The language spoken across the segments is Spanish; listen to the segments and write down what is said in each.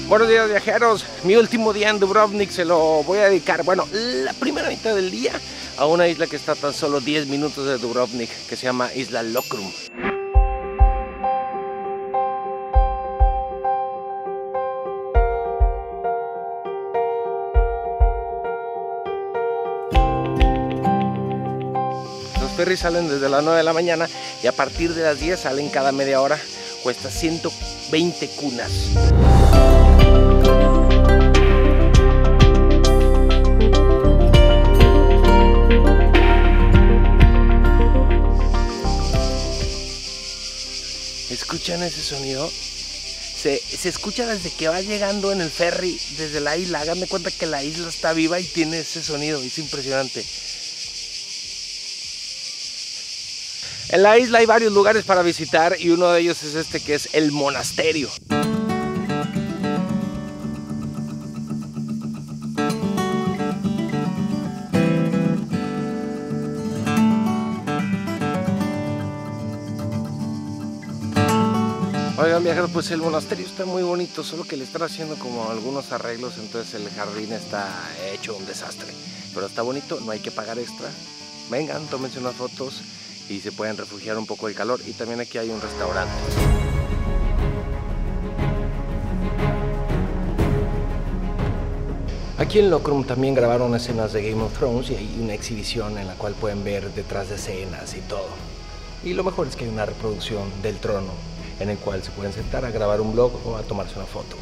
Buenos días, viajeros. Mi último día en Dubrovnik se lo voy a dedicar, bueno, la primera mitad del día a una isla que está a tan solo 10 minutos de Dubrovnik, que se llama Isla Lokrum. Los ferries salen desde las 9 de la mañana y a partir de las 10 salen cada media hora. Cuesta 120 kunas. ¿Escuchan ese sonido? Se escucha desde que va llegando en el ferry, desde la isla. Hagan de cuenta que la isla está viva y tiene ese sonido, es impresionante. En la isla hay varios lugares para visitar y uno de ellos es este, que es el monasterio. Oigan, viajeros, pues el monasterio está muy bonito, solo que le están haciendo como algunos arreglos, entonces el jardín está hecho un desastre. Pero está bonito, no hay que pagar extra. Vengan, tómense unas fotos y se pueden refugiar un poco del calor. Y también aquí hay un restaurante. Aquí en Lokrum también grabaron escenas de Game of Thrones y hay una exhibición en la cual pueden ver detrás de escenas y todo. Y lo mejor es que hay una reproducción del trono en el cual se pueden sentar a grabar un vlog o a tomarse una foto.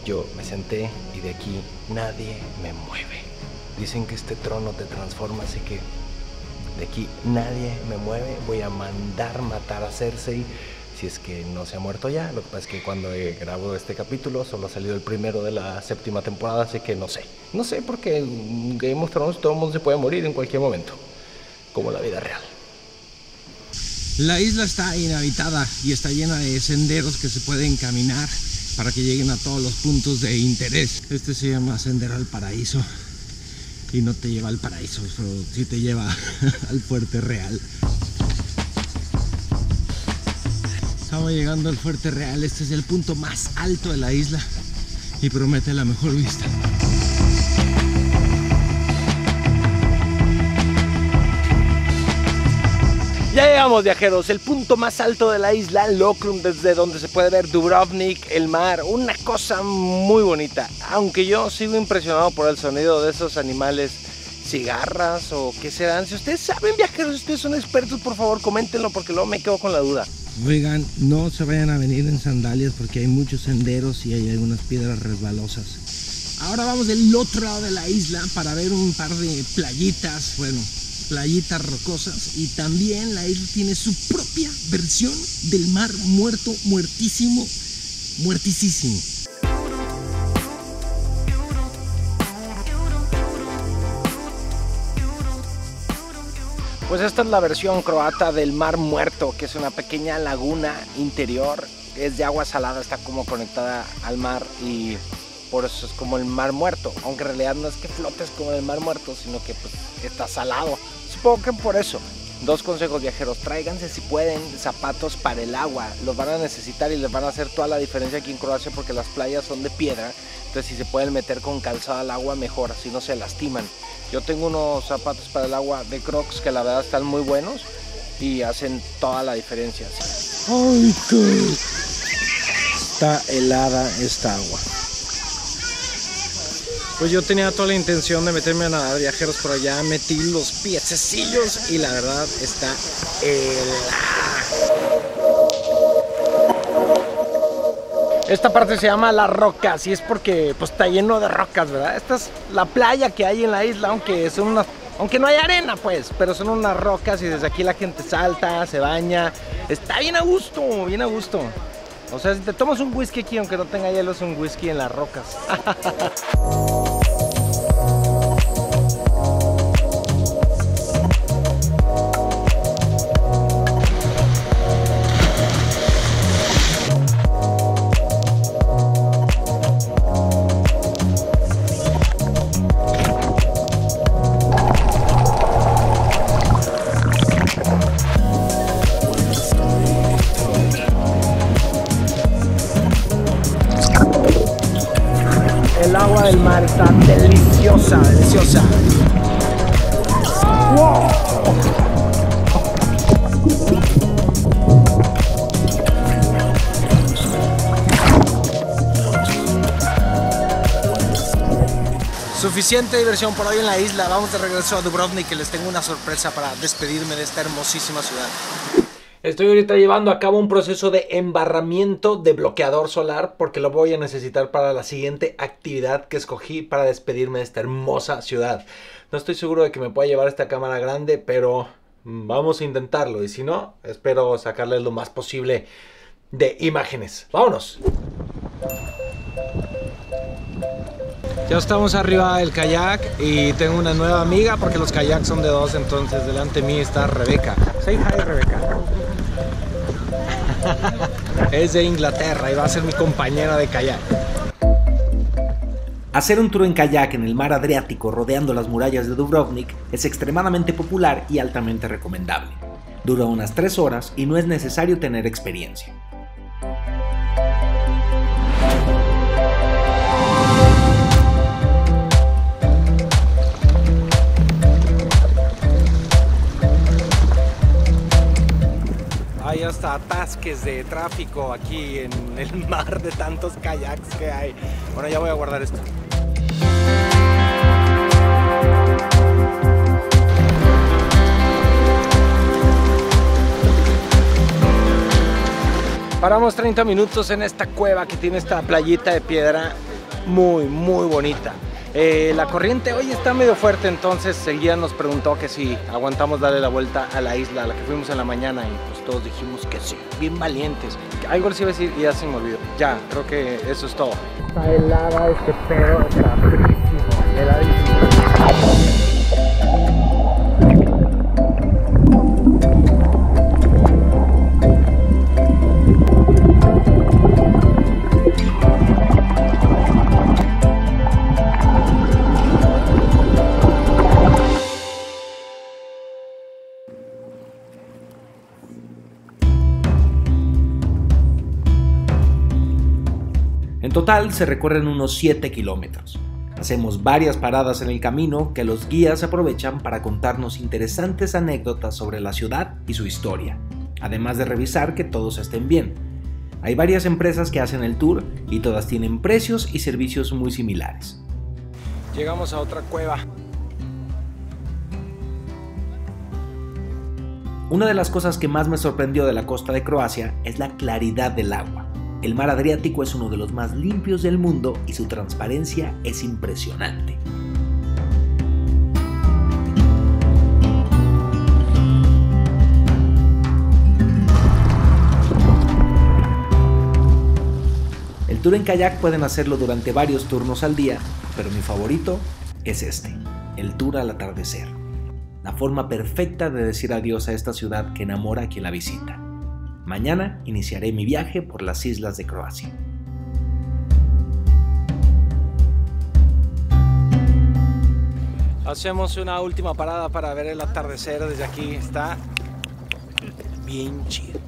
Yo me senté y de aquí nadie me mueve. Dicen que este trono te transforma, así que de aquí nadie me mueve. Voy a mandar matar a Cersei si es que no se ha muerto ya. Lo que pasa es que cuando grabo este capítulo solo ha salido el primero de la 7ª temporada, así que no sé. No sé, porque en Game of Thrones todo el mundo se puede morir en cualquier momento, como la vida real. La isla está inhabitada y está llena de senderos que se pueden caminar para que lleguen a todos los puntos de interés. Este se llama Sendero al Paraíso y no te lleva al paraíso, pero sí te lleva al Fuerte Real. Estamos llegando al Fuerte Real. Este es el punto más alto de la isla y promete la mejor vista. Ya llegamos, viajeros, el punto más alto de la isla Lokrum, desde donde se puede ver Dubrovnik, el mar, una cosa muy bonita. Aunque yo sigo impresionado por el sonido de esos animales, cigarras o qué serán. Si ustedes saben, viajeros, si ustedes son expertos, por favor coméntenlo, porque luego me quedo con la duda. Oigan, no se vayan a venir en sandalias porque hay muchos senderos y hay algunas piedras resbalosas. Ahora vamos del otro lado de la isla para ver un par de playitas, bueno, playitas rocosas, y también la isla tiene su propia versión del mar muerto, muertísimo, muertísimo. Pues esta es la versión croata del Mar Muerto, que es una pequeña laguna interior, es de agua salada, está como conectada al mar y por eso es como el Mar Muerto, aunque en realidad no es que flotes como el Mar Muerto, sino que pues está salado. Supongo que por eso. Dos consejos, viajeros: tráiganse si pueden zapatos para el agua, los van a necesitar y les van a hacer toda la diferencia aquí en Croacia porque las playas son de piedra, entonces si se pueden meter con calzado al agua mejor, así no se lastiman. Yo tengo unos zapatos para el agua de Crocs que la verdad están muy buenos y hacen toda la diferencia. ¡Ay, qué! Está helada esta agua. Pues yo tenía toda la intención de meterme a nadar, viajeros, por allá metí los piececillos y la verdad está helada. Esta parte se llama Las Rocas y es porque pues está lleno de rocas, ¿verdad? Esta es la playa que hay en la isla, aunque no hay arena, pues, pero son unas rocas y desde aquí la gente salta, se baña. Está bien a gusto, bien a gusto. O sea, si te tomas un whisky aquí, aunque no tenga hielo, es un whisky en las rocas. agua del mar está deliciosa, deliciosa. ¡Wow! Suficiente diversión por hoy en la isla. Vamos de regreso a Dubrovnik, que les tengo una sorpresa para despedirme de esta hermosísima ciudad. Estoy ahorita llevando a cabo un proceso de embarramiento de bloqueador solar porque lo voy a necesitar para la siguiente actividad que escogí para despedirme de esta hermosa ciudad. No estoy seguro de que me pueda llevar esta cámara grande, pero vamos a intentarlo. Y si no, espero sacarle lo más posible de imágenes. ¡Vámonos! Ya estamos arriba del kayak y tengo una nueva amiga porque los kayaks son de dos, entonces delante de mí está Rebeca. Say hi, Rebeca. Es de Inglaterra y va a ser mi compañera de kayak. Hacer un tour en kayak en el mar Adriático rodeando las murallas de Dubrovnik es extremadamente popular y altamente recomendable. Dura unas 3 horas y no es necesario tener experiencia. Hay hasta atasques de tráfico aquí en el mar de tantos kayaks que hay. Bueno, ya voy a guardar esto. Paramos 30 minutos en esta cueva que tiene esta playita de piedra muy bonita. La corriente hoy está medio fuerte, entonces el guía nos preguntó que si aguantamos darle la vuelta a la isla a la que fuimos en la mañana y pues todos dijimos que sí, bien valientes. Algo les iba a decir y ya se me olvidó. Ya, creo que eso es todo. Está helada este pedo, está frísimo, heladísimo. En total se recorren unos 7 kilómetros. Hacemos varias paradas en el camino que los guías aprovechan para contarnos interesantes anécdotas sobre la ciudad y su historia, además de revisar que todos estén bien. Hay varias empresas que hacen el tour y todas tienen precios y servicios muy similares. Llegamos a otra cueva. Una de las cosas que más me sorprendió de la costa de Croacia es la claridad del agua. El mar Adriático es uno de los más limpios del mundo y su transparencia es impresionante. El tour en kayak pueden hacerlo durante varios turnos al día, pero mi favorito es este, el tour al atardecer. La forma perfecta de decir adiós a esta ciudad que enamora a quien la visita. Mañana iniciaré mi viaje por las islas de Croacia. Hacemos una última parada para ver el atardecer desde aquí. Está bien chido.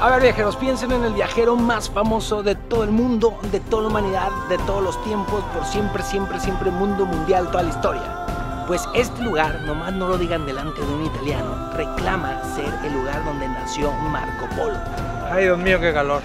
A ver, viajeros, piensen en el viajero más famoso de todo el mundo, de toda la humanidad, de todos los tiempos, por siempre, siempre, siempre, mundo mundial, toda la historia. Pues este lugar, nomás no lo digan delante de un italiano, reclama ser el lugar donde nació Marco Polo. Ay, Dios mío, qué calor.